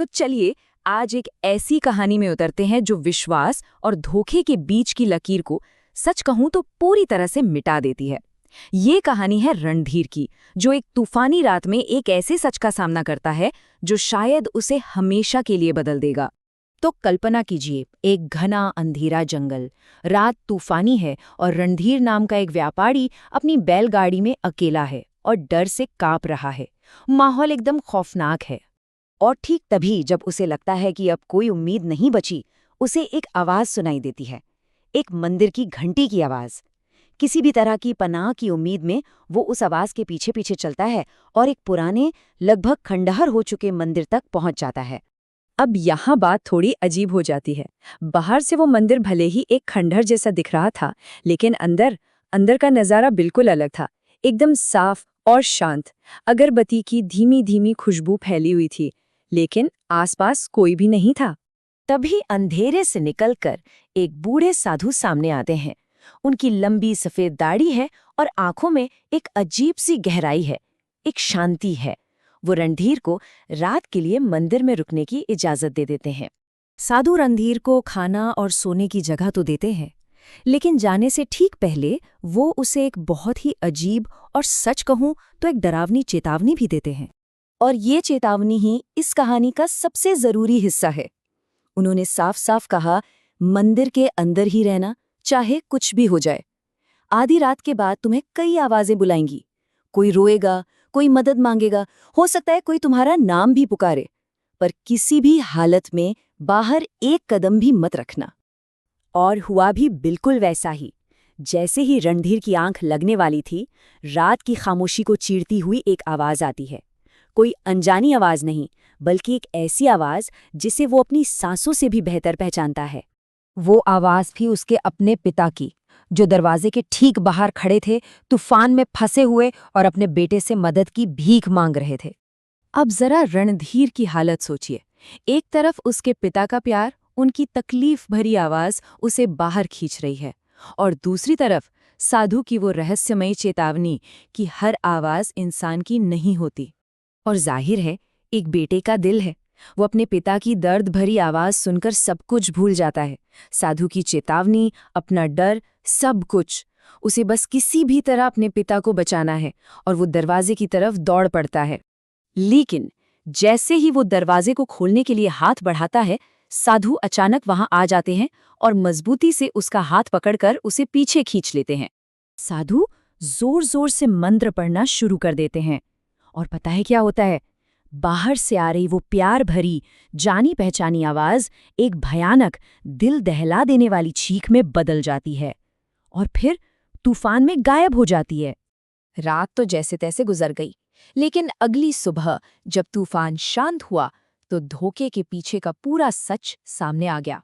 तो चलिए आज एक ऐसी कहानी में उतरते हैं जो विश्वास और धोखे के बीच की लकीर को सच कहूं तो पूरी तरह से मिटा देती है। ये कहानी है रणधीर की, जो एक तूफानी रात में एक ऐसे सच का सामना करता है जो शायद उसे हमेशा के लिए बदल देगा। तो कल्पना कीजिए, एक घना अंधेरा जंगल, रात तूफानी है और रणधीर नाम का एक व्यापारी अपनी बैलगाड़ी में अकेला है और डर से कांप रहा है। माहौल एकदम खौफनाक है। और ठीक तभी जब उसे लगता है कि अब कोई उम्मीद नहीं बची, उसे एक आवाज सुनाई देती है, एक मंदिर की घंटी की आवाज। किसी भी तरह की पनाह की उम्मीद में वो उस आवाज के पीछे पीछे चलता है और एक पुराने, लगभग खंडहर हो चुके मंदिर तक पहुंच जाता है। अब यहाँ बात थोड़ी अजीब हो जाती है। बाहर से वो मंदिर भले ही एक खंडहर जैसा दिख रहा था, लेकिन अंदर का नज़ारा बिल्कुल अलग था। एकदम साफ और शांत, अगरबत्ती की धीमी धीमी खुशबू फैली हुई थी, लेकिन आसपास कोई भी नहीं था। तभी अंधेरे से निकलकर एक बूढ़े साधु सामने आते हैं। उनकी लंबी सफेद दाढ़ी है और आंखों में एक अजीब सी गहराई है, एक शांति है। वो रणधीर को रात के लिए मंदिर में रुकने की इजाजत दे देते हैं। साधु रणधीर को खाना और सोने की जगह तो देते हैं, लेकिन जाने से ठीक पहले वो उसे एक बहुत ही अजीब और सच कहूं तो एक डरावनी चेतावनी भी देते हैं। और ये चेतावनी ही इस कहानी का सबसे जरूरी हिस्सा है। उन्होंने साफ साफ कहा, मंदिर के अंदर ही रहना, चाहे कुछ भी हो जाए। आधी रात के बाद तुम्हें कई आवाजें बुलाएंगी, कोई रोएगा, कोई मदद मांगेगा, हो सकता है कोई तुम्हारा नाम भी पुकारे, पर किसी भी हालत में बाहर एक कदम भी मत रखना। और हुआ भी बिल्कुल वैसा ही। जैसे ही रणधीर की आंख लगने वाली थी, रात की खामोशी को चीरती हुई एक आवाज आती है। कोई अनजानी आवाज नहीं, बल्कि एक ऐसी आवाज जिसे वो अपनी सांसों से भी बेहतर पहचानता है। वो आवाज थी उसके अपने पिता की, जो दरवाजे के ठीक बाहर खड़े थे, तूफान में फंसे हुए और अपने बेटे से मदद की भीख मांग रहे थे। अब जरा रणधीर की हालत सोचिए। एक तरफ उसके पिता का प्यार, उनकी तकलीफ भरी आवाज उसे बाहर खींच रही है, और दूसरी तरफ साधु की वो रहस्यमयी चेतावनी कि हर आवाज इंसान की नहीं होती। और जाहिर है, एक बेटे का दिल है। वो अपने पिता की दर्द भरी आवाज सुनकर सब कुछ भूल जाता है। साधु की चेतावनी, अपना डर, सब कुछ। उसे बस किसी भी तरह अपने पिता को बचाना है और वो दरवाजे की तरफ दौड़ पड़ता है। लेकिन जैसे ही वो दरवाजे को खोलने के लिए हाथ बढ़ाता है, साधु अचानक वहां आ जाते हैं और मजबूती से उसका हाथ पकड़कर उसे पीछे खींच लेते हैं। साधु जोर जोर से मंत्र पढ़ना शुरू कर देते हैं, और पता है क्या होता है? बाहर से आ रही वो प्यार भरी, जानी पहचानी आवाज एक भयानक, दिल दहला देने वाली चीख में बदल जाती है और फिर तूफान में गायब हो जाती है। रात तो जैसे तैसे गुजर गई, लेकिन अगली सुबह जब तूफान शांत हुआ तो धोखे के पीछे का पूरा सच सामने आ गया।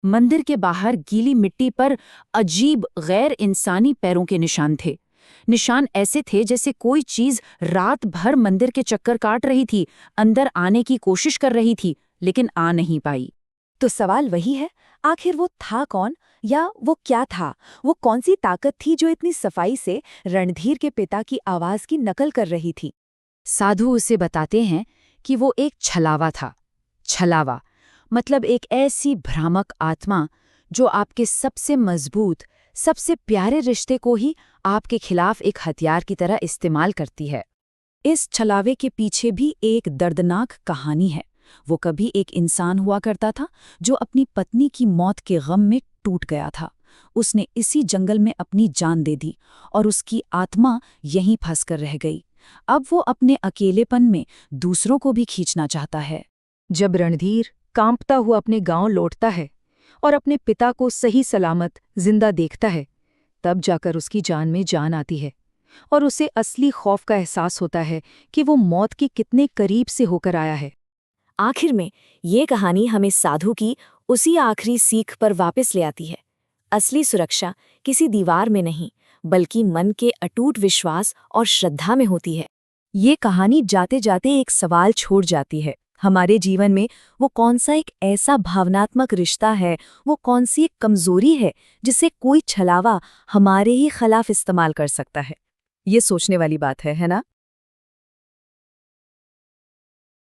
मंदिर के बाहर गीली मिट्टी पर अजीब गैर इंसानी पैरों के निशान थे। निशान ऐसे थे जैसे कोई चीज रात भर मंदिर के चक्कर काट रही थी, अंदर आने की कोशिश कर रही थी, लेकिन आ नहीं पाई। तो सवाल वही है, आखिर वो था कौन, या वो क्या था? वो कौन सी ताकत थी जो इतनी सफाई से रणधीर के पिता की आवाज की नकल कर रही थी? साधु उसे बताते हैं कि वो एक छलावा था। छलावा मतलब एक ऐसी भ्रामक आत्मा जो आपके सबसे मजबूत, सबसे प्यारे रिश्ते को ही आपके खिलाफ एक हथियार की तरह इस्तेमाल करती है। इस छलावे के पीछे भी एक दर्दनाक कहानी है। वो कभी एक इंसान हुआ करता था जो अपनी पत्नी की मौत के गम में टूट गया था। उसने इसी जंगल में अपनी जान दे दी और उसकी आत्मा यहीं फंसकर रह गई। अब वो अपने अकेलेपन में दूसरों को भी खींचना चाहता है। जब रणधीर कांपता हुआ अपने गांव लौटता है और अपने पिता को सही सलामत जिंदा देखता है, तब जाकर उसकी जान में जान आती है और उसे असली खौफ का एहसास होता है कि वो मौत के कितने करीब से होकर आया है। आखिर में ये कहानी हमें साधु की उसी आखिरी सीख पर वापस ले आती है। असली सुरक्षा किसी दीवार में नहीं, बल्कि मन के अटूट विश्वास और श्रद्धा में होती है। ये कहानी जाते जाते एक सवाल छोड़ जाती है, हमारे जीवन में वो कौन सा एक ऐसा भावनात्मक रिश्ता है, वो कौन सी एक कमजोरी है जिसे कोई छलावा हमारे ही खिलाफ इस्तेमाल कर सकता है? ये सोचने वाली बात है ना?